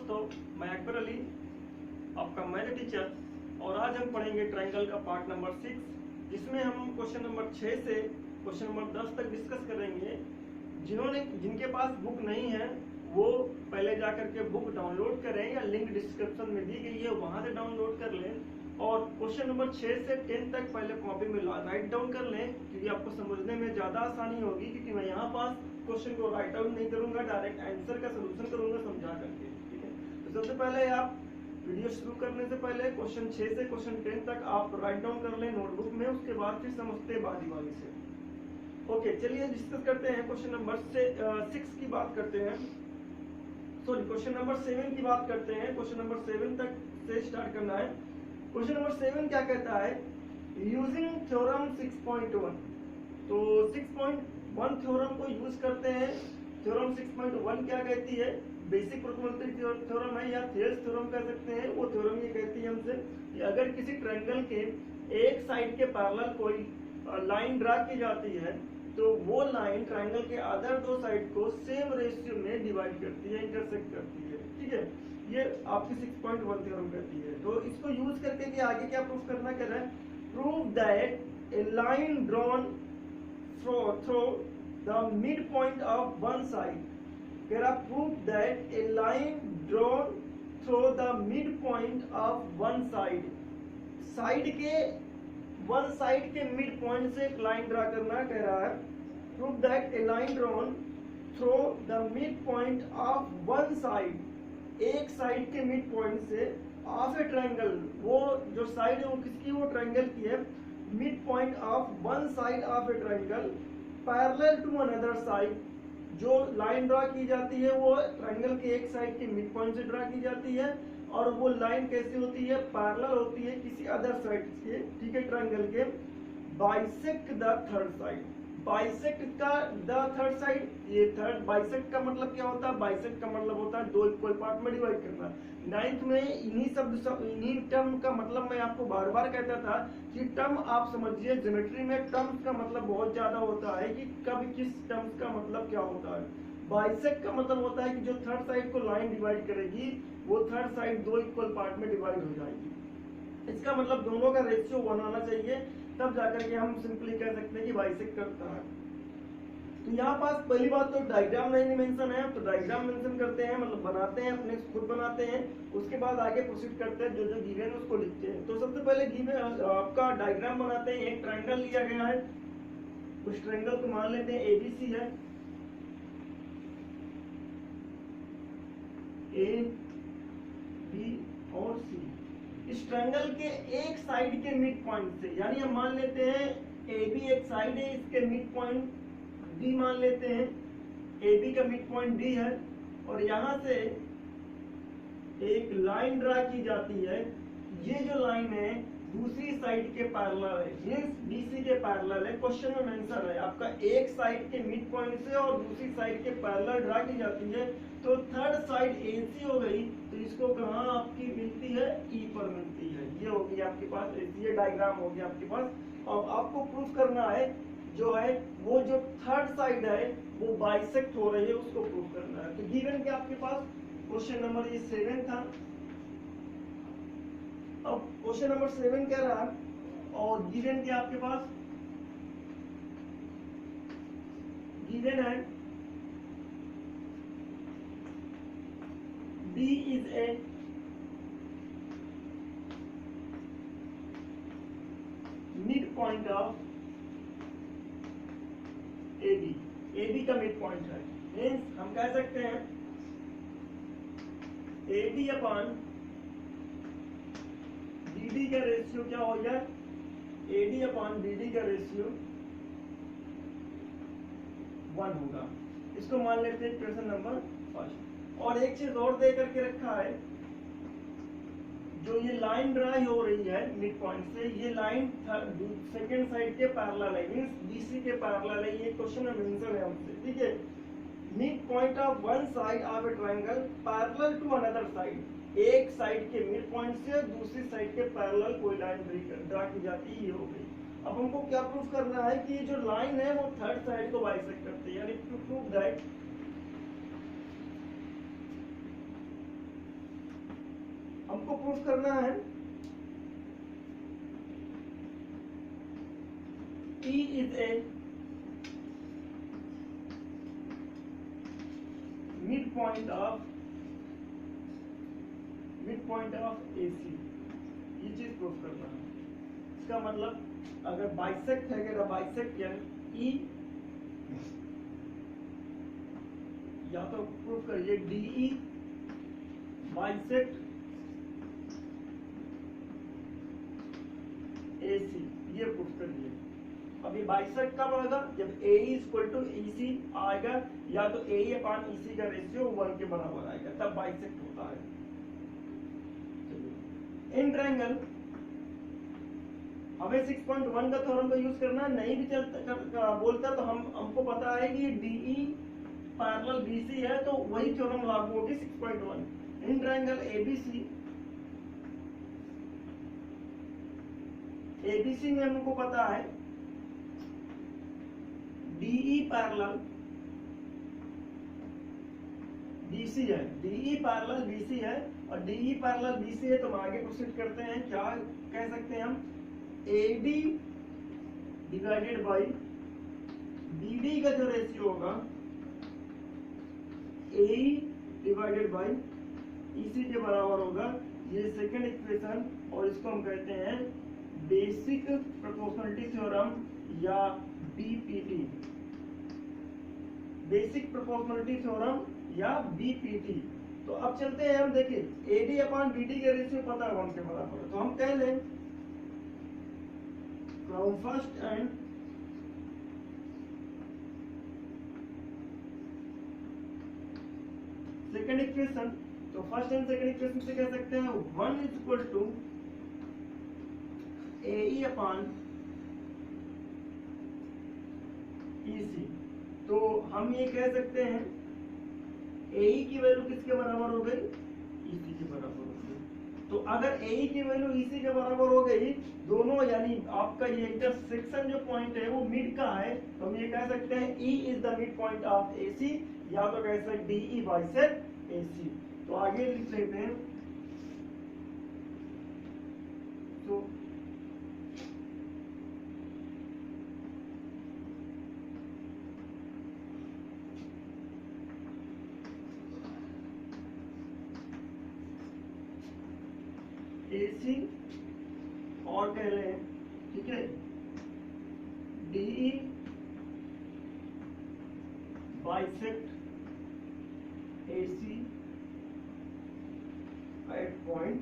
दोस्तों, मैं अकबर अली, आपका मैथ टीचर, और आज हम पढ़ेंगे ट्रायंगल का पार्ट नंबर 6, जिसमें हम क्वेश्चन नंबर 6 से क्वेश्चन नंबर 10 तक डिस्कस करेंगे। जिनके पास बुक नहीं है वो पहले जा करके बुक डाउनलोड करें या लिंक डिस्क्रिप्शन में दी गई है वहां से डाउनलोड कर लें, और क्वेश्चन नंबर 6 से 10 तक पहले कॉपी में राइट डाउन कर लें, क्योंकि आपको समझने में ज़्यादा आसानी होगी। क्योंकि मैं यहाँ पास क्वेश्चन को राइट आउट नहीं करूंगा, डायरेक्ट आंसर का सोल्यूशन करूंगा समझा करके। ठीक है, तो सबसे पहले आप वीडियो शुरू करने से पहले क्वेश्चन 6 से क्वेश्चन 10 तक आप राइट डाउन कर लें नोटबुक में, उसके बाद फिर समझते हैं बारी से। ओके, चलिए डिस्कस करते हैं। क्वेश्चन नंबर 6 की बात करते हैं, सॉरी क्वेश्चन नंबर 7 की बात करते हैं। क्वेश्चन नंबर 7 तक से स्टार्ट करना है। क्वेश्चन नंबर 7 क्या कहता है, यूजिंग थ्योरम 6.1। तो 6.1 थ्योरम को यूज करते हैं। थ्योरम 6.1 क्या कहती है, बेसिक प्रोबेबिलिटी थ्योरम है या थियर्स थ्योरम कह सकते हैं। वो थ्योरम ये कहती है हमसे कि अगर किसी ट्रायंगल के एक साइड के पैरेलल कोई लाइन ड्रा की जाती है तो वो लाइन ट्रायंगल के अदर दो साइड को सेम रेशियो में डिवाइड करती है, इंटरसेक्ट करती है। ठीक है, ये आपकी 6.1 थ्योरम कहती है। तो इसको यूज करके कि आगे क्या प्रूफ करना कह रहा है, prove that A line drawn through the mid point of one side. कह रहा prove that A line drawn through the mid point of one side. One side के मिड पॉइंट से एक लाइन ड्रा करना कह रहा है। Prove that A line drawn through the mid point of one side, एक साइड के mid point से ऑफ ए ट्रायंगल, वो जो साइड है वो किसकी, वो ट्रायंगल की है, mid point of one side of a triangle parallel to another side. जो लाइन ड्रा की जाती है वो ट्रायंगल के एक साइड के मिड पॉइंट से ड्रा की जाती है, और वो लाइन कैसी होती है, पैरेलल होती है किसी अदर साइड के, ठीक है, ट्रायंगल के। Bisect the third side, bisect का द थर्ड साइड, ये थर्ड बाइसेक्ट का मतलब क्या होता है, बाइसेक्ट का मतलब होता है दो इक्वल पार्ट में डिवाइड करना। 9th में इन्हीं टर्म का मतलब मैं आपको बार बार कहता था कि टर्म आप समझिए, ज्योमेट्री में टर्म्स का मतलब बहुत ज्यादा होता है कि कब किस टर्म्स का मतलब क्या होता है। बाइसेक्ट का मतलब होता है कि जो थर्ड साइड को लाइन डिवाइड करेगी वो थर्ड साइड दो इक्वल पार्ट में डिवाइड हो जाएगी। इसका मतलब दोनों का रेशियो 1 आना चाहिए, तब जाकर के हम सिंपली कह सकते हैं कि बाइसेक्ट करता है। तो यहाँ पास पहली बात तो डायग्राम नहीं मेंशन है, तो डायग्राम मेंशन करते हैं, मतलब बनाते हैं, अपने खुद बनाते हैं। उसके बाद आगे प्रोसीड करते हैं, जो जो गिवन है उसको लिखते हैं। तो सबसे पहले गिवन आपका डायग्राम बनाते हैं। एक ट्रायंगल लिया गया है, उस ट्रायंगल को मान लेते हैं एबीसी है, ए बी और सी। इस ट्रायंगल के एक साइड के मिड पॉइंट से, यानी हम मान लेते हैं ए बी एक साइड है, इसके मिड पॉइंट डी मान लेते हैं, ए बी का मिड पॉइंट डी है, और यहां से एक लाइन ड्रा की जाती है। ये जो लाइन है दूसरी साइड के पैरेलल है, मींस बीसी के पैरेलल है। क्वेश्चन में मेंशन है आपका एक साइड के मिड पॉइंट से और दूसरी साइड के पैरेलल ड्रा की जाती है, तो थर्ड साइड एसी हो गई। तो इसको कहाँ आपकी मिलती है, ई पर मिलती है। ये होगी आपके पास एसी, ये डायग्राम हो गया आपके पास। और आपको प्रूफ करना है जो है वो जो थर्ड साइड है वो बाइसेक्ट हो रही है, उसको प्रूफ करना है। तो गिवन के आपके पास क्वेश्चन नंबर ये 7 था। अब क्वेश्चन नंबर 7 कह रहा है, और गिवन के आपके पास गिवन है D is a midpoint of AB, AB का मिड पॉइंट है। मीन्स हम कह सकते हैं AB अपॉन BD का रेशियो क्या हो गया, AD अपॉन BD का रेशियो 1 होगा। इसको मान लेते हैं क्वेश्चन नंबर 1। और एक चीज और दे करके रखा है, जो ये लाइन ड्रा हो रही है मिड पॉइंट से, ये लाइन सेकेंड साइड के पैरेलल है, मींस बीसी के पैरेलल है। ये क्वेश्चन में मेंशन है हमसे, ठीक है। Mid point of one side of a triangle parallel to another side, एक साइड के मिड पॉइंट से दूसरी साइड के पैरेलल कोई लाइन ड्रा की जाती है, ये हो गई। अब हमको क्या प्रूफ करना है कि जो लाइन है वो थर्ड साइड को बाइसेक्ट करती है, यानी टू प्रूव दैट हमको प्रूफ करना है E is a midpoint of AC, ये चीज प्रूफ करना है। इसका मतलब अगर बाइसेक्ट है, अगर बाइसेक्शन E या तो प्रूफ करिए DE बाइसेक्ट AC, ये प्रूफ करिए। अब ये बाइसेक्ट कब आएगा? जब AE इक्वल टू EC आएगा, या तो AE अपॉन EC का रेशियो 1 के बराबर आएगा, तब बाइसेक्ट होता है। इन ट्रायंगल हमें 6.1 का थ्योरम का यूज करना है, नहीं भी चलता बोलता तो हमको पता है कि DE पैरेलल BC है, तो वही थ्योरम लागू होगी 6.1। इन ट्रायंगल ABC में हमको पता है DE पैरेलल BC है, DE पैरेलल BC है, और DE पैरेलल BC है, तो हम आगे प्रोसीड करते हैं। क्या कह सकते हैं हम? AD डिवाइडेड बाई BD का जो रेशियो होगा AE डिवाइडेड बाई EC के बराबर होगा। ये सेकंड इक्वेशन, और इसको हम कहते हैं बेसिक प्रोपोर्शनलिटी थ्योरम या BPT, बेसिक प्रोपोर्शनलिटी थ्योरम या BPT। तो अब चलते हैं हम, देखिए AD अपॉन BD का रेशियो पता है 1 के बराबर है, तो हम कह लें from first and second equation, तो फर्स्ट एंड सेकंड इक्वेशन से कह सकते हैं 1 is equal to AE upon EC। तो हम ये कह सकते हैं AE की वैल्यू किसके बराबर हो गई? EC के बराबर हो गई। तो अगर AE की वैल्यू EC के बराबर हो गई, दोनों यानी आपका ये इंटरसेक्शन जो पॉइंट है वो मिड का है, तो हम ये कह सकते हैं E is the mid point of AC, या तो कह सकते हैं DE बाइसेक्ट AC। तो आगे लिख लेते हैं, तो AC और कह रहे हैं, ठीक है, DE bisect AC at point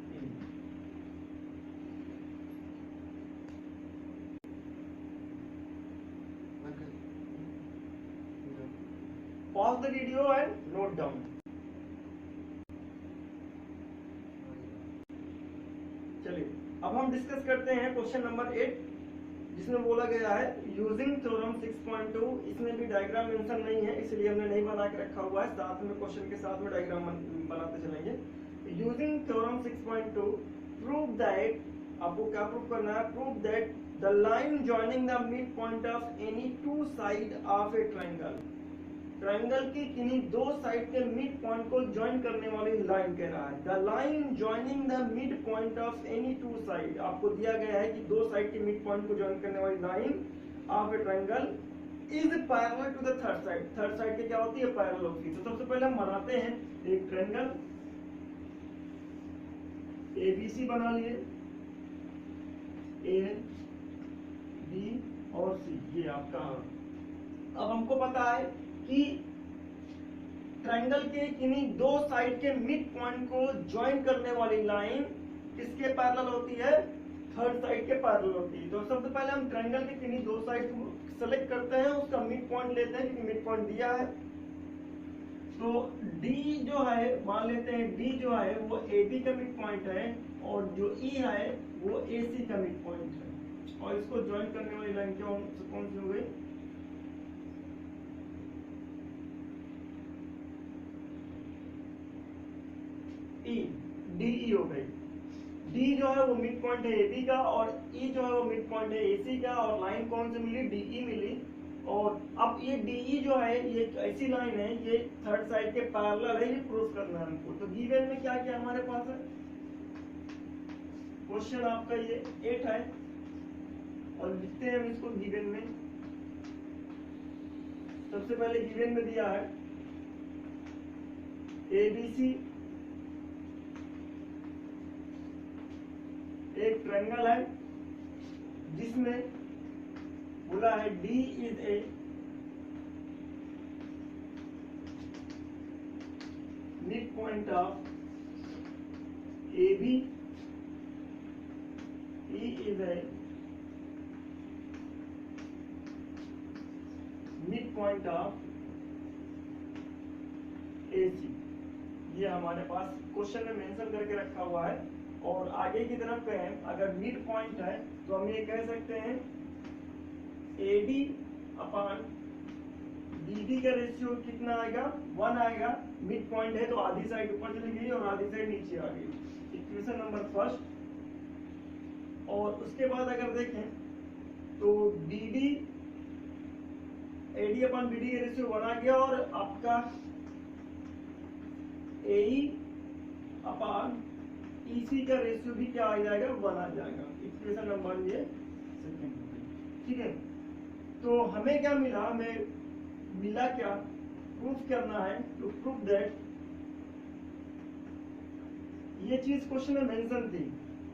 E। Pause the video and note down। चलिए अब हम डिस्कस करते हैं क्वेश्चन नंबर 8, जिसमें बोला गया है यूजिंग थ्योरम 6.2। इसमें भी डायग्राम मेंशन नहीं है, इसलिए हमने नहीं बना के रखा हुआ है, साथ में क्वेश्चन के साथ में डायग्राम बनाते चलेंगे। यूजिंग थ्योरम 6.2 प्रूव दैट, आपको क्या प्रूव करना है? Prove that the line joining the mid point of any two side of a triangle, triangle की किन्हीं दो साइड के मिड पॉइंट को ज्वाइन करने वाली लाइन कह रहा है। The line joining the mid point of any two side, आपको दिया गया है कि दो साइड के मिड पॉइंट को ज्वाइन करने वाली line of a triangle is parallel to the third side. Third side की क्या होती है? पैरेलल होती है। तो सबसे पहले हम बनाते हैं एक ट्रायंगल ABC बना लिए, A B और C, ये आपका। अब हमको पता है कि ट्रायंगल के किन्हीं दो साइड के मिड पॉइंट को ज्वाइन करने वाली लाइन किसके पैरेलल होती है? थर्ड साइड के पैरेलल होती है। तो सबसे पहले हम ट्रायंगल के किन्हीं दो साइड को सेलेक्ट करते हैं, उसका मिड पॉइंट लेते हैं, क्योंकि मिड पॉइंट दिया है। तो D जो है, मान लेते हैं D जो है वो AB का मिड पॉइंट है, और जो E है वो AC का मिड पॉइंट है, और इसको ज्वाइन करने वाली लाइन कौन सी हो गई? DE हो गई। D जो है वो मिड पॉइंट है AB का, और E जो है वो मिड पॉइंट है AC का, और लाइन कौन सी मिली? DE मिली। और अब ये DE जो है ये एक ऐसी लाइन है, ये थर्ड साइड के पैरेलल है, ये प्रूव करना है हमको। तो गिवन में क्या क्या हमारे पास है, क्वेश्चन आपका ये 8 है और लिखते हैं हम इसको गिवन में। सबसे पहले गिवन में दिया है ABC एक ट्रायंगल है जिसमें बोला है D is a mid point of AB, E is a midpoint of AC। ये हमारे पास क्वेश्चन में मेंशन करके रखा हुआ है। और आगे की तरफ कहें अगर मिड पॉइंट है तो हम ये कह सकते हैं AD अपान BD का रेशियो कितना आएगा, 1 आएगा। मिड पॉइंट है तो आधी साइड ऊपर चली गई और आधी साइड नीचे आ गई, इक्वेशन नंबर फर्स्ट। और उसके बाद अगर देखें तो AD अपन BD का रेशियो 1 आ गया और आपका AE अपान EC का रेशियो भी क्या आ जाएगा, 1 आ जाएगा। इक्वेशन नंबर ये सेकंड। ठीक है, तो हमें क्या मिला, हमें मिला क्या, प्रूफ करना है। टू प्रूव दैट ये चीज क्वेश्चन में मेंशन थी,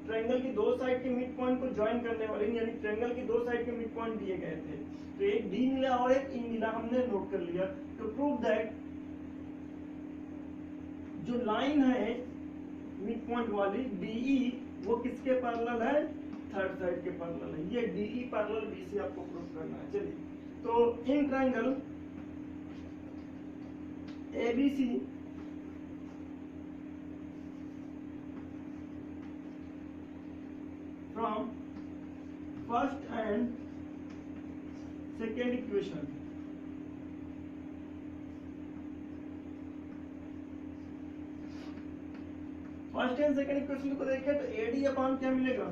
ट्रायंगल की दो साइड के मिड पॉइंट को ज्वाइन करने वाले, यानी ट्रायंगल की दो साइड के मिड पॉइंट दिए गए थे। तो एक D मिला और एक E मिला, हमने नोट कर लिया। टू प्रूव दैट जो लाइन है मिड पॉइंट वाली DE वो किसके पैरेलल है, थर्ड साइड के पैरेलल है। ये DE पैरेलल BC आपको प्रूव करना है। चलिए, तो in triangle ABC from first and second equation, first and second equation को देखें तो AD अपान क्या मिलेगा,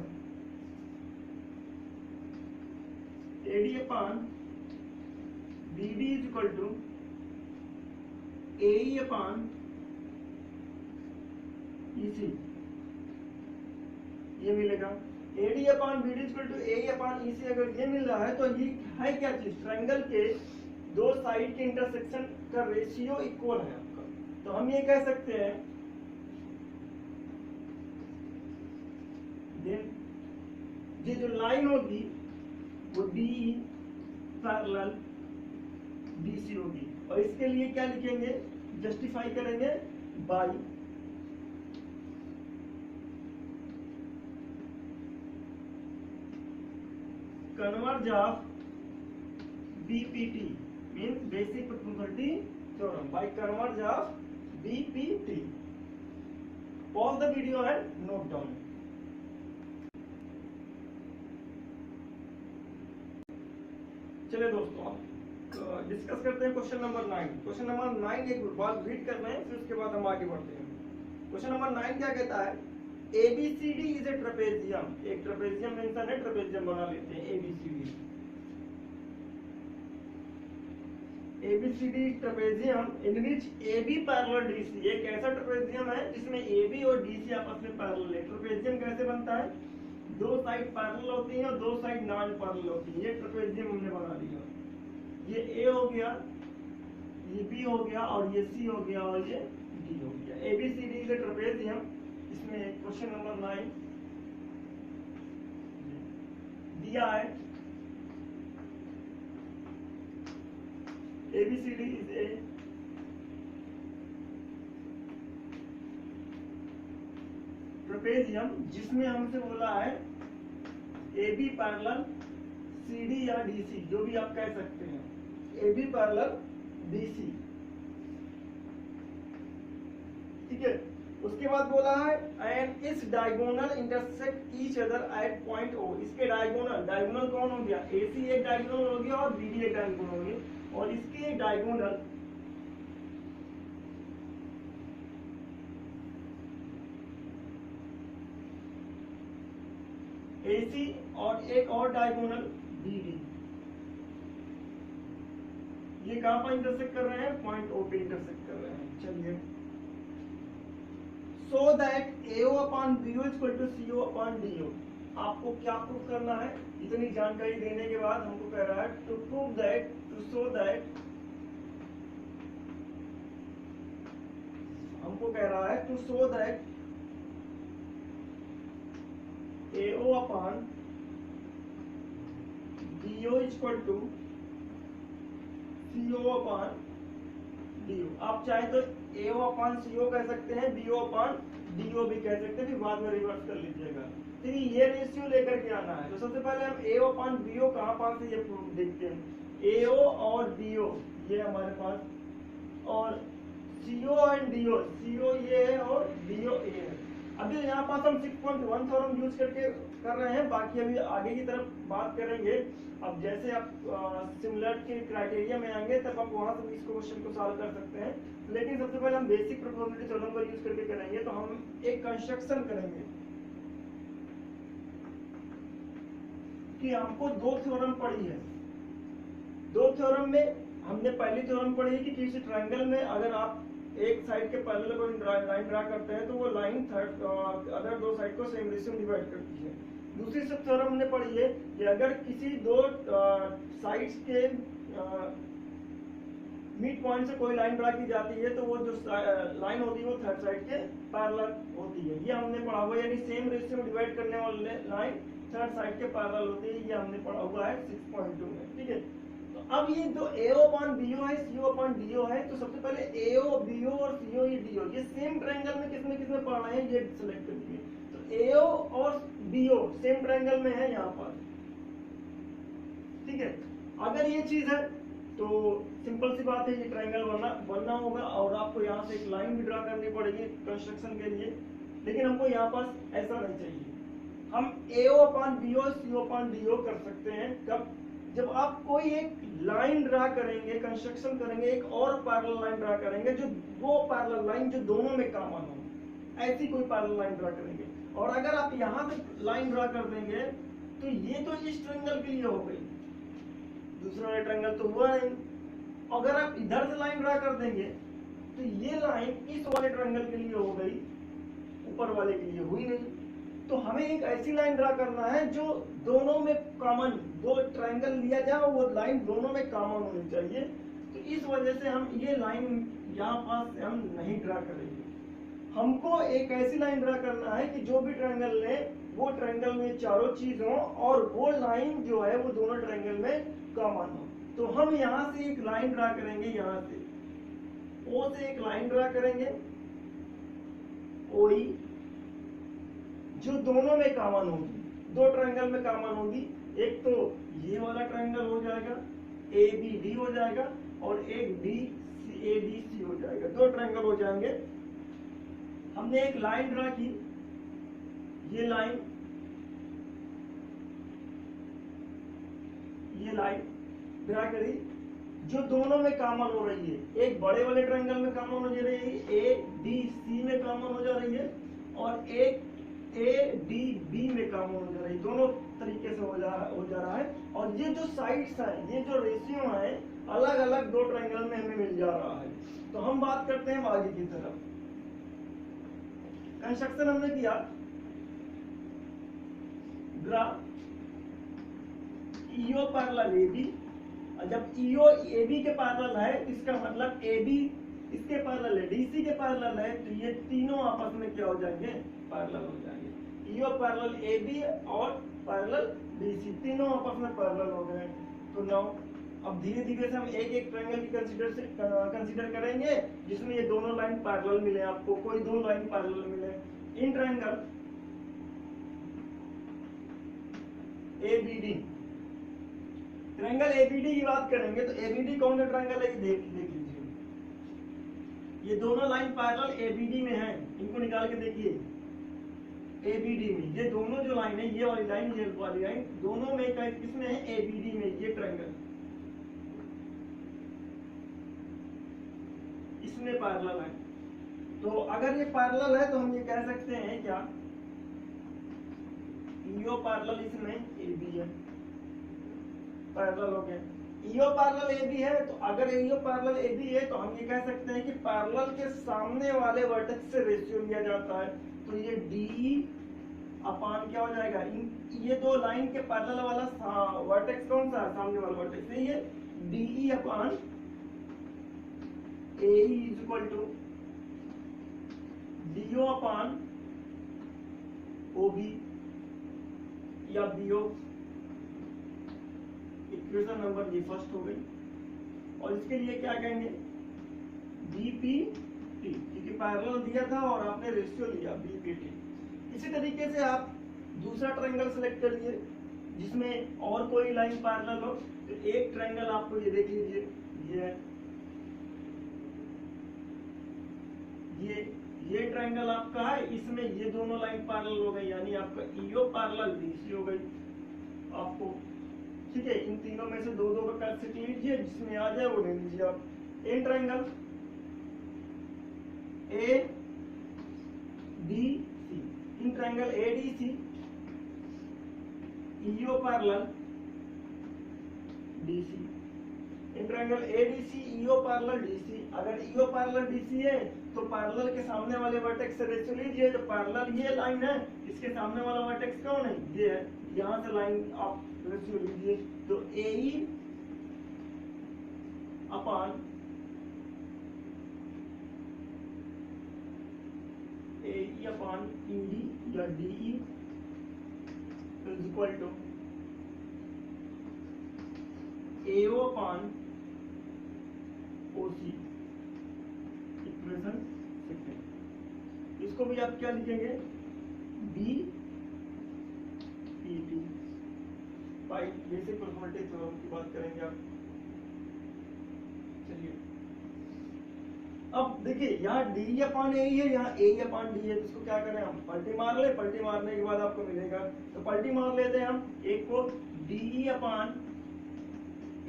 AD upon BD is equal to AE upon EC, ये मिलेगा। AD upon BD equal to AE upon EC अगर ये मिल रहा है तो ये है क्या चीज, ट्रायंगल के दो साइड के इंटरसेक्शन का रेशियो इक्वल है आपका। तो हम ये कह सकते हैं ये जो लाइन होगी वो DE पैरेलल BC होगी। और इसके लिए क्या लिखेंगे, जस्टिफाई करेंगे by converse of BPT means basic probability theorem, by converse of BPT। Pause the video and note down. चलिए दोस्तों, अब डिस्कस करते हैं क्वेश्चन नंबर 9। क्वेश्चन नंबर 9 एक बार रीड करना है, फिर उसके बाद हम आगे बढ़ते हैं। क्वेश्चन नंबर 9 क्या कहता है, ABCD इज ए ट्रेपेजियम। एक ट्रेपेजियम मेंशन है, ट्रेपेजियम बना लेते हैं ABCD। ABCD ट्रेपेजियम इन विच AB पैरेलल DC, एक ऐसा ट्रेपेजियम है जिसमें AB और DC आपस में पैरेलल है। ट्रेपेजियम कैसे बनता है, दो साइड पैरेलल होती है और दो साइड नॉन पैरेलल होती है। ये ट्रेपेजियम हमने बना लिया, ये A हो गया, ये B हो गया और ये C हो गया और ये D हो गया। ABCD is a trapezium. इसमें क्वेश्चन नंबर 9 दिया है, ABCD इज ए ट्रेपेजियम जिसमें हमसे बोला है AB पैरेलल CD या DC, जो भी आप कह सकते हैं, AB पैरेलल BC। ठीक है, उसके बाद बोला है एंड इस diagonal intersect each other at point O। इसके डायगोनल कौन हो गया, AC एक डायगोनल हो गया और BD एक डायगोनल हो गया। और इसके डायगोनल AC और एक और डायगोनल BD। कहाँ पर इंटरसेक्ट कर रहे हैं, पॉइंट ओ पे इंटरसेक्ट कर रहे हैं। चलिए, so that AO upon BO equal to CO upon DO। आपको क्या प्रूव करना है, इतनी जानकारी देने के बाद हमको कह रहा है to prove that, to show that, हमको कह रहा है to show that AO upon BO equal to CO upon DO। आप चाहे तो AO अपॉन CO कह सकते हैं, BO अपॉन DO भी कह सकते हैं, फिर बाद में रिवर्स कर लीजिएगा। फिर ये रेशियो लेकर के आना है। तो सबसे पहले हम AO अपॉन BO कहाँ पास है ये प्रूफ देखते हैं। AO और BO ये हमारे पास, और CO एंड DO, CO ये है और DO ये है। अभी यहाँ पास हम 6.1 थ्योरम यूज करके कर रहे हैं, बाकी अभी आगे की तरफ बात करेंगे। अब जैसे आप सिमिलर के क्राइटेरिया में आएंगे तब आप वहां से इस क्वेश्चन को सॉल्व कर सकते हैं, लेकिन सबसे पहले हम बेसिक प्रोबेबिलिटी थ्योरम का यूज करके करेंगे। तो हम एक कंस्ट्रक्शन करेंगे कि हमको दो थ्योरम पढ़ी है। दो थ्योरम में हमने पहली थ्योरम पढ़ी है कि किसी ट्रायंगल में अगर आप एक साइड के पैरेलल कोई लाइन ड्रा करते हैं तो वो लाइन अदर दो साइड को सेम रेशियो में डिवाइड करती है। दूसरी सब थ्योरम हमने पढ़ी है कि अगर किसी दो साइड्स के मिड पॉइंट से कोई लाइन ड्रा की जाती है तो वो जो लाइन होती है वो थर्ड साइड के पैरेलल होती है। ये हमने पढ़ा हुआ है, यानी सेम रेशियो में डिवाइड करने वाली लाइन थर्ड साइड के पैरेलल होती है। ये हमने पढ़ा हुआ है 6.2 में, ठीक है। तो अब ये जो AO अपॉन BO है, CO अपॉन DO है, तो सबसे पहले AO, BO और CO ये DO ये सेम ट्रायंगल में किसमें पढ़ रहे हैं ये सिलेक्ट कर लीजिए। तो AO और BO सेम ट्रायंगल में है यहाँ पर, ठीक है। अगर ये चीज है तो सिंपल सी बात है, ये ट्रायंगल बनना होगा और आपको यहाँ से एक लाइन भी ड्रा करनी पड़ेगी कंस्ट्रक्शन के लिए, लेकिन हमको यहाँ पास ऐसा नहीं चाहिए। हम AO upon BO, CO upon DO कर सकते हैं कब, जब आप कोई एक लाइन ड्रा करेंगे, कंस्ट्रक्शन करेंगे, एक और पैरेलल लाइन ड्रा करेंगे जो वो पैरेलल लाइन जो दोनों में कॉमन हो, ऐसी कोई पैरेलल लाइन ड्रा करेंगे। और अगर आप यहाँ से लाइन ड्रा कर देंगे तो ये तो इस ट्रायंगल के लिए हो गई, दूसरा ट्रायंगल तो हुआ नहीं। अगर आप इधर से लाइन ड्रा कर देंगे तो ये लाइन इस वाले ट्रायंगल के लिए हो गई, ऊपर वाले के लिए हुई नहीं। तो हमें एक ऐसी लाइन ड्रा करना है जो दोनों में कॉमन, दो ट्रायंगल लिया जाए वो लाइन दोनों में कॉमन होनी चाहिए। तो इस वजह से हम ये लाइन यहाँ पास हम नहीं ड्रा करेंगे। हमको एक ऐसी लाइन ड्रा करना है कि जो भी ट्रायंगल ले वो ट्रायंगल में चारों चीज हो और वो लाइन जो है वो दोनों ट्रायंगल में कॉमन हो। तो हम यहाँ से एक लाइन ड्रा करेंगे, यहाँ से O से एक लाइन ड्रा करेंगे OE, जो दोनों में कॉमन होगी, दो ट्रायंगल में कॉमन होगी। एक तो ये वाला ट्रायंगल हो जाएगा ABD हो जाएगा और एक DABC हो जाएगा, दो ट्रायंगल हो जाएंगे। हमने एक लाइन ड्रा की, ये लाइन ड्रा करी जो दोनों में कॉमन हो रही है। एक बड़े वाले ट्रायंगल में कॉमन हो जा रही है, ADC में कॉमन हो जा रही है, और एक ADB में कॉमन हो जा रही है। दोनों तरीके से हो जा रहा है। और ये जो साइड्स हैं, ये जो रेशियो है, अलग अलग दो ट्रायंगल में हमें मिल जा रहा है। तो हम बात करते हैं आगे की तरफ। कंस्ट्रक्शन हमने किया, ड्रा EO पैरेलल AB, जब EO AB के पैरेलल है इसका मतलब AB इसके पैरेलल है, DC के पैरेलल है, तो ये तीनों आपस में क्या हो जाएंगे, पैरेलल हो जाएंगे। EO पैरेलल AB और पैरेलल DC, तीनों आपस में पैरेलल हो गए। तो नाउ अब धीरे धीरे से हम एक एक ट्रायंगल की कंसीडर करेंगे जिसमें ये दोनों लाइन पैरेलल मिले, आपको कोई दो लाइन पैरेलल मिले। इन ट्रायंगल ABD, ट्रायंगल ABD की बात करेंगे तो ABD कौन सा ट्रायंगल है, देख लीजिए। ये दोनों लाइन पैरेलल ABD में है, इनको निकाल के देखिए। ABD में ये दोनों जो लाइन है, ये वाली लाइन, ये वाली लाइन, दोनों में किसमें है, ABD में। ये ट्रायंगल इसमें पैरेलल है। तो अगर ये पैरेलल है तो हम ये कह सकते हैं क्या, EO पैरेलल इसमें AB है, पैरेलल हो गया। ईओ पैरेलल ए बी है, तो अगर ईओ पैरेलल ए बी है तो हम ये कह सकते हैं कि पैरेलल के सामने वाले वर्टेक्स से रेशियो लिया जाता है। तो ये डी अपान क्या हो जाएगा, ये दो लाइन के पैरेलल वाला वर्टेक्स कौन सा है, सामने वाला वर्टेक्स है, ये DE upon A is equal to DO upon OB या बीओ। इक्वेशन नंबर ये फर्स्ट हो गई। और इसके लिए क्या कहेंगे, बीपीटी, क्योंकि पैरेलल दिया था और आपने रेशियो लिया बीपीटी। इसी तरीके से आप दूसरा ट्रायंगल सेलेक्ट करिए जिसमें और कोई लाइन पैरेलल हो। तो एक ट्रायंगल आपको ये देख लीजिए, ये ट्रायंगल आपका है, इसमें ये दोनों लाइन पैरेलल हो गई, यानी आपका ईओ पैरेलल बीसी हो गई आपको। ठीक है, इन तीनों में से दो दो का कैसे लीजिए, जिसमें आ जाए वो ले लीजिए आप। In triangle A D C, in triangle A D C EO parallel DC, in triangle ADC EO parallel DC. अगर ईओ पैरेलल डीसी है तो पैरेलल के सामने वाले वर्टेक्स से रेशियो लीजिए। तो पैरेलल ये लाइन है, इसके सामने वाला वर्टेक्स कौन है, ये है, यहां से लाइन आप रेशियो लीजिए। तो AE upon AE upon ED या DE is equal to AO upon OC. Equation second, इसको भी आप क्या लिखेंगे, B P T by basic proportionality theorem की बात करेंगे आप। चलिए अब देखिए, यहाँ डी अपान ए है, यहाँ ए अपान डी है, तो इसको क्या करें हम, पलटी मार ले। पलटी मारने के बाद आपको मिलेगा, तो पलटी मार लेते हैं हम, एक को डी अपान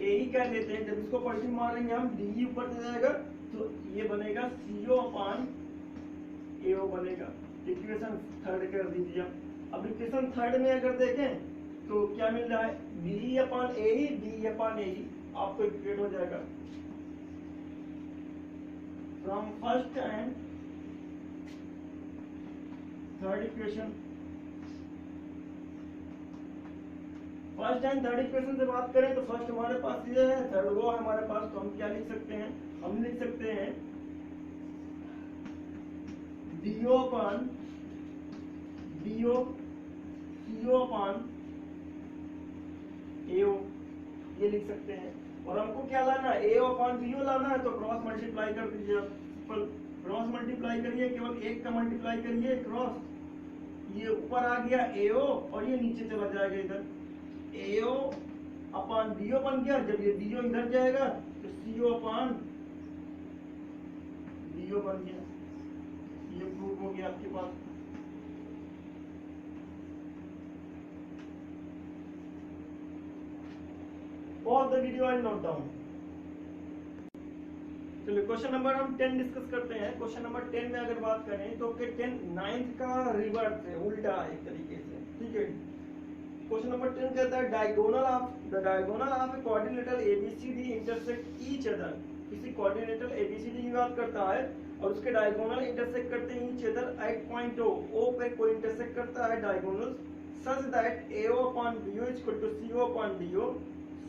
ए ही कह लेते हैं। जब इसको पलटी मारेंगे हम, डी ऊपर से जाएगा तो ये बनेगा सीओ अपान एओ बनेगा। इक्वेशन थर्ड कर दीजिए। अब इक्वेशन थर्ड में अगर देखें तो क्या मिल रहा है, डी अपान ए ही, डी अपान ए ही आपको इक्वेट हो जाएगा। From first and third equation, first and third equation से बात करें तो फर्स्ट हमारे पास ये है, थर्ड वो है हमारे पास। तो हम क्या लिख सकते हैं, हम लिख सकते हैं डीओ अपान डीओ सीओ अपान एओ, ये लिख सकते हैं। और हमको क्या लाना है, एओ अपान बीओ लाना है, तो क्रॉस मल्टीप्लाई कर दीजिए आप। क्रॉस मल्टीप्लाई करिए, केवल एक का मल्टीप्लाई करिए क्रॉस, ये ऊपर आ गया एओ और ये नीचे चला जाएगा इधर, एओ अपान बीओ बन गया। जब ये बीओ इधर जाएगा तो सीओ अपान बीओ बन गया। ये प्रूफ हो गया आपके पास। Pause the video and note down. चलिए क्वेश्चन नंबर हम 10 डिस्कस करते हैं। क्वेश्चन नंबर 10 में अगर बात करें तो 10 9th का रिवर्स है, उल्टा एक तरीके से। ठीक है, क्वेश्चन नंबर 10 कहता है diagonal of a quadrilateral ABCD intersect each other. किसी कोऑर्डिनेटर एबीसीडी की बात करता है और उसके डायगोनल इंटरसेक्ट करते हैं each other at point O पे कोई इंटरसेक्ट करता है diagonal such that AO upon BO is equal to CO upon DO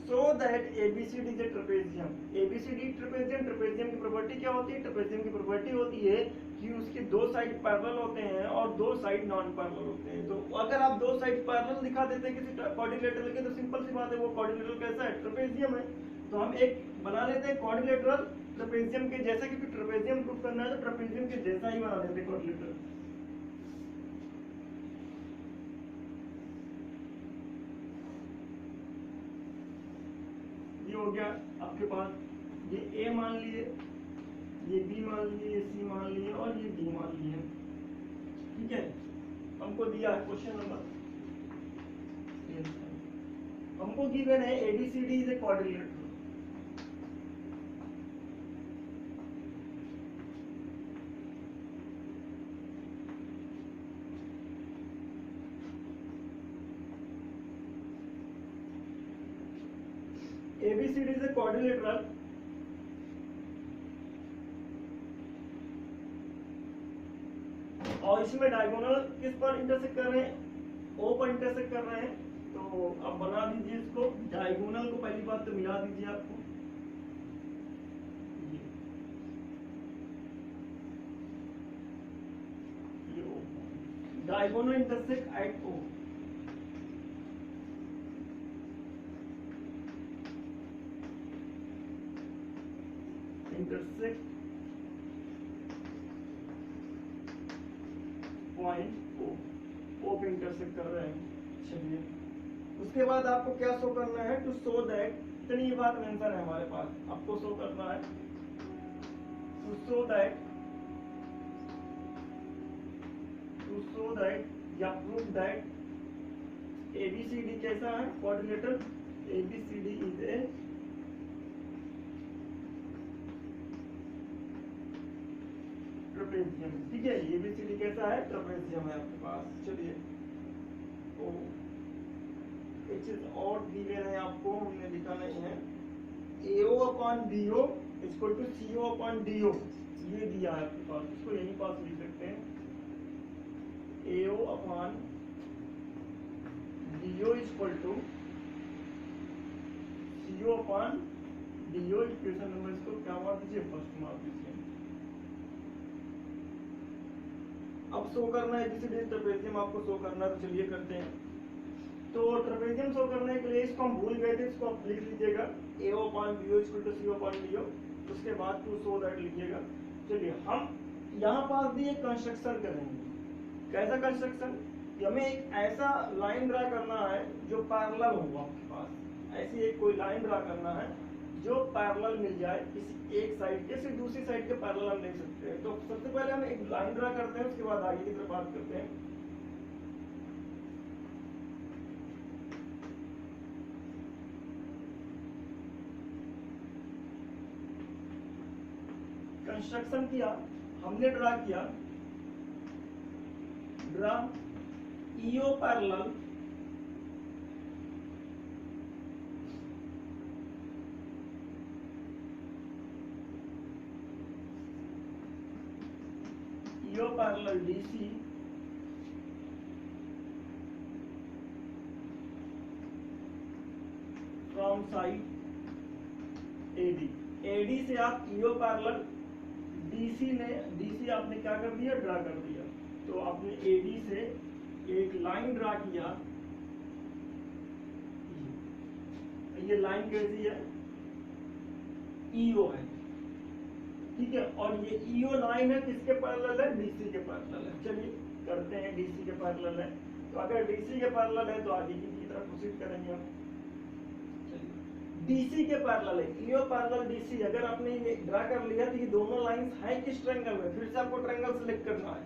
so that ABCD is a trapezium. ABCD trapezium की प्रॉपर्टी क्या होती है, ट्रेपेजियम की प्रॉपर्टी होती है कि उसके दो साइड पैरेलल होते हैं और दो साइड नॉन पैरेलल होते हैं। तो अगर आप दो साइड पैरेलल दिखा देते हैं किसी क्वाड्रिलेटरल के, तो सिंपल सी बात है वो क्वाड्रिलेटरल कैसा है, ट्रेपेजियम है। तो हम एक बना लेते हैं क्वाड्रिलेटरल ट्रेपेजियम के जैसे, क्योंकि ट्रेपेजियम प्रूफ करना है तो ट्रेपेजियम के जैसा ही बना लेते हैं क्वाड्रिलेटरल। हो गया आपके पास, ये ए मान लिए, ये बी मान लिए, ये सी मान लिए और ये डी मान लिए। ठीक है, हमको दिया है क्वेश्चन नंबर, हमको गिवन है ABCD is a quadrilateral. ABCD से क्वाड्रिलेटरल और इसमें डायगोनल किस पर इंटरसेक्ट कर रहे हैं, O पर इंटरसेक्ट कर रहे हैं। तो अब बना दीजिए इसको, डायगोनल को पहली बात तो मिला दीजिए आपको, ये O, diagonal intersect at O। Intersect point O पे इंटरसेक्ट कर रहे हैं। चलिए उसके बाद आपको क्या शो करना है, टू शो दैट, इतनी बात आंसर है हमारे पास, आपको शो करना है टू शो दैट या प्रूव दैट ABCD कैसा है, quadrilateral, ABCD is a trapezium. ठीक है, ABCD कैसा है, ट्रेपेजियम है आपके पास। चलिए तो एक चीज और दी गई है आपको, हमने लिखा नहीं है, AO upon BO equal to CO upon DO, ये दिया है आपके पास, इसको यहीं पास लिख सकते हैं, AO upon DO equal to CO upon DO। Equation number इसको क्या मार दीजिए, फर्स्ट मार दीजिए। अब शो करना है किसी भी ट्रेपेजियम आपको शो करना है, तो चलिए करते हैं। तो ट्रेपेजियम शो करने के लिए इसको हम भूल गए थे, इसको आप लिख लीजिएगा, AO upon BO equal to CO upon DO, उसके बाद टू शो दैट लिखिएगा। चलिए हम यहाँ पास भी एक कंस्ट्रक्शन करेंगे। कैसा कंस्ट्रक्शन, हमें एक ऐसा लाइन ड्रा करना है जो पैरेलल हो आपके पास, ऐसी एक कोई लाइन ड्रा करना है जो पैरेलल मिल जाए, किसी एक साइड के सिर्फ दूसरी साइड के पैरेलल हम देख सकते हैं। तो सबसे पहले हम एक लाइन ड्रा करते हैं, उसके बाद आगे की तरफ बात करते हैं। कंस्ट्रक्शन किया हमने, ड्रा किया, draw EO parallel EO parallel DC from side AD। AD से आप EO पैरेलल DC आपने क्या कर दिया, ड्रा कर दिया। तो आपने AD से एक लाइन ड्रा किया, ये लाइन कैसी है, EO है। ठीक है, और ये EO लाइन है किसके पैरेलल है, DC के पैरेलल है। चलिए करते हैं, DC के पैरेलल है, तो अगर DC के पैरेलल है तो आगे की तरफ प्रोसीड करेंगे हम। DC के पैरेलल है, EO पैरेलल DC, अगर आपने ये ड्रा कर लिया तो ये दोनों लाइंस हैं किस ट्रायंगल में, फिर से आपको ट्रायंगल सेलेक्ट करना है।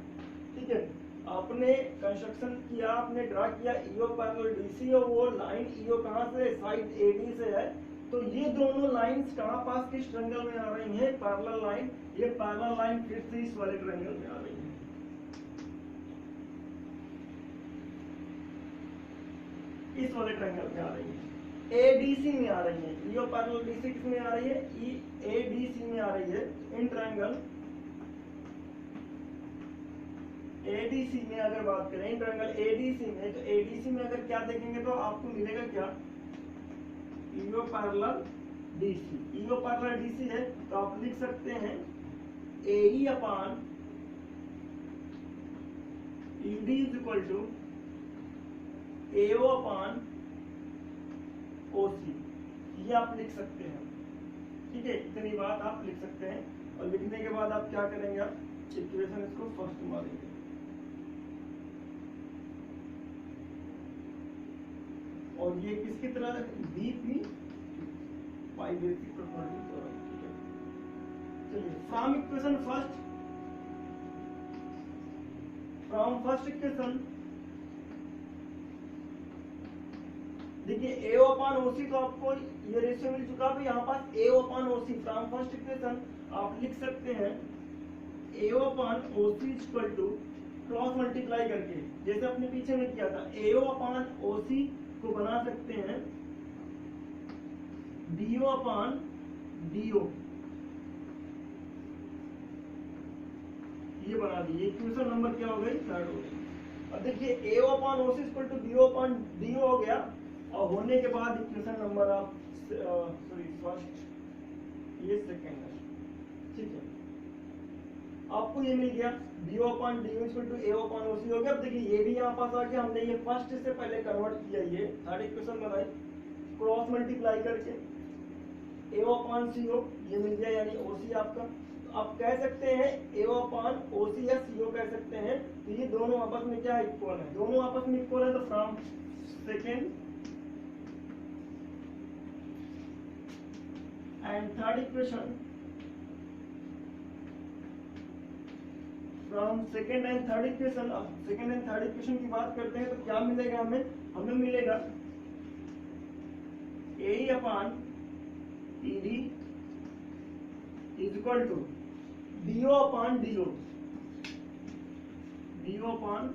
ठीक है, आपने कंस्ट्रक्शन किया, आपने ड्रा किया EO पैरेलल DC, और वो लाइन EO कहाँ से, साइड AD से है। तो ये दोनों लाइंस कहाँ पास किस ट्रायंगल में आ रही हैं, पैरेलल लाइन। ये पैरेलल लाइन फिर से इस वाले ट्रायंगल में आ रही है, इस वाले ट्रायंगल में आ रही है, ADC में आ रही है। EO पैरेलल DC किस में आ रही है, ADC में आ रही है, इन ट्रायंगल ADC में अगर बात करें, इन ट्रायंगल ADC में, तो ADC में अगर क्या देखेंगे तो आपको मिलेगा क्या, EO parallel DC। EO parallel DC है तो आप लिख सकते हैं AE upon ED is equal to AO upon OC, ये आप लिख सकते हैं। ठीक है, इतनी बात आप लिख सकते हैं, और लिखने के बाद आप क्या करेंगे, इक्वेशन इसको फर्स्ट मारेंगे, और ये किसकी तरह, BP बाई बेसिक प्रॉपर्टी। चलिए from equation first, from first equation देखिए AO अपॉन OC, तो आपको ये रेशियो मिल चुका है यहाँ पास, AO upon OC from first equation आप लिख सकते हैं AO upon OC equal to cross multiply करके, जैसे अपने पीछे में किया था, AO अपॉन OC को बना सकते हैं डीओ अपॉन डीओ, ये बना दिए। इक्वेशन नंबर क्या हो गई? थर्ड हो गई। अब देखिए A upon O C equal to BO upon DO हो गया, और होने के बाद इक्वेशन नंबर आप सॉरी फर्स्ट, ये सेकंड है, ठीक है। आपको ये मिल गया BO upon DO equal to A upon O C हो गया। अब देखिए ये भी यहाँ पास आ गया, हमने ये फर्स्ट से पहले कन्वर्ट किया, ये थर्ड इक्वेशन बनाई क्रॉस मल्टीप्लाई करके, ए अपॉन सी ओ ये मिल गया, यानी ओ सी आपका। तो आप कह सकते हैं ए अपॉन ओ सी या सी ओ कह सकते हैं, तो ये दोनों आपस में क्या इक्वल है? दोनों आपस में इक्वल है, तो from second and third equation, from second and third equation, अब सेकेंड एंड थर्ड इक्वेशन की बात करते हैं तो क्या मिलेगा हमें? हमें मिलेगा A upon E D is equal to DO upon DO, DO upon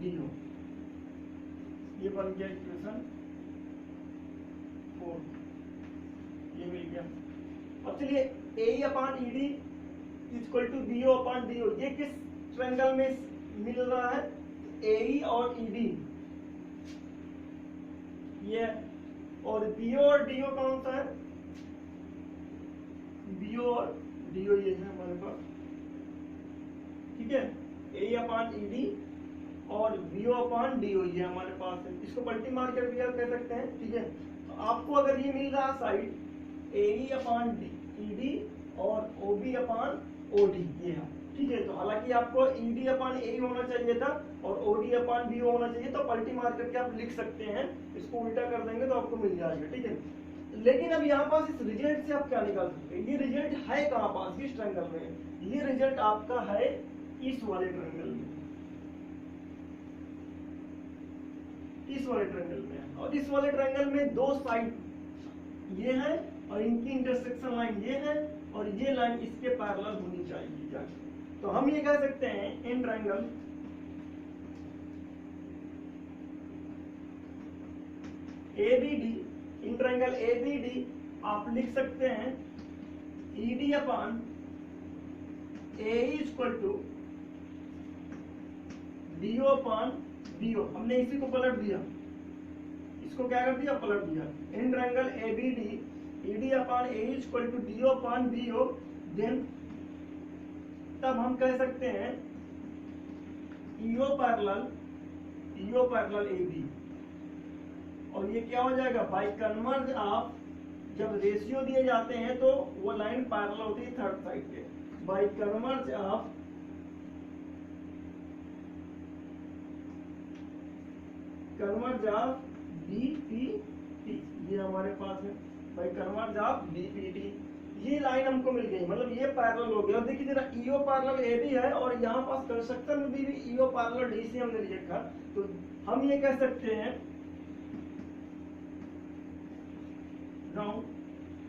DO, ये बन गया इक्वेशन 4, ये मिल गया। अब चलिए A upon E D equal to BO upon DO, ये किस ट्रायंगल में मिल रहा है? ए और ई डी, ये, और बीओ और डीओ कौन सा है? बीओ और डीओ ये है हमारे पास, ठीक है। ए अपॉन ई डी और बीओ अपॉन डीओ ये हमारे पास है, इसको मल्टी मार्कर भी आप कह सकते हैं, ठीक है। तो आपको अगर ये मिल रहा side A upon E D और O B upon O D, ये है, ठीक है। तो हालांकि आपको ई डी अपॉन ए होना चाहिए था और ओ डी अपॉन बी होना चाहिए, तो मल्टी मार्कर के आप लिख सकते हैं, इसको उल्टा कर देंगे तो आपको मिल जाएगा, ठीक है। लेकिन अब यहाँ पास इस रिजल्ट से आप क्या निकाल सकते हैं? ये रिजल्ट है कहाँ पास? इस ट्रायंगल में। ये रिजल्ट आपका है इस वाले ट्रायंगल में, इस वाले ट्रायंगल में। और इस वाले ट्रायंगल में दो साइड ये है और इनकी इंटरसेक्शन लाइन ये है, और ये लाइन इसके पैरेलल होनी चाहिए जाके। तो हम ये कह सकते हैं in triangle ABD, in triangle ABD आप लिख सकते हैं ED upon AE equal to DO upon BO। हमने इसी को पलट दिया, इसको क्या कर दिया? पलट दिया। In triangle ABD ED upon AE equal to DO upon BO, then तब हम कह सकते हैं EO पैरेलल AB, और ये क्या हो जाएगा? बाय कन्वर्ज ऑफ, जब रेशियो दिए जाते हैं तो वो लाइन पैरेलल होती है थर्ड साइड के, बाय कन्वर्ज ऑफ BPT, ये हमारे पास है, बाय कन्वर्ज ऑफ BPT। ये लाइन हमको मिल गई, मतलब ये पैरेलल हो गया। देखिए जरा EO पैरेलल AB है, और यहाँ पास कंस्ट्रक्शन में भी EO पैरेलल DC हमने लिखा, तो हम ये कह सकते हैं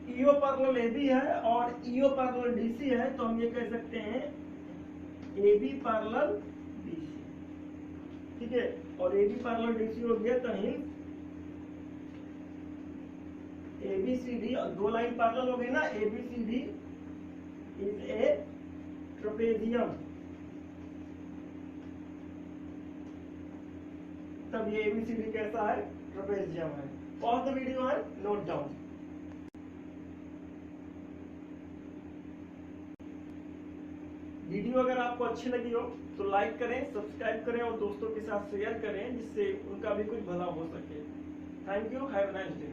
EO पैरेलल AB है और EO पैरेलल DC है, तो हम ये कह सकते हैं AB पैरेलल DC, ठीक है। और AB पैरेलल DC हो गया, तो ही ABCD, और दो लाइन पैरेलल हो गई ना, ABCD इज ए ट्रेपेजियम, तब ये ABCD कैसा है? ट्रेपेजियम है। पॉज द वीडियो है, नोट डाउन। वीडियो अगर आपको अच्छी लगी हो तो लाइक करें, सब्सक्राइब करें और दोस्तों के साथ शेयर करें, जिससे उनका भी कुछ भला हो सके। Thank you, have a nice day.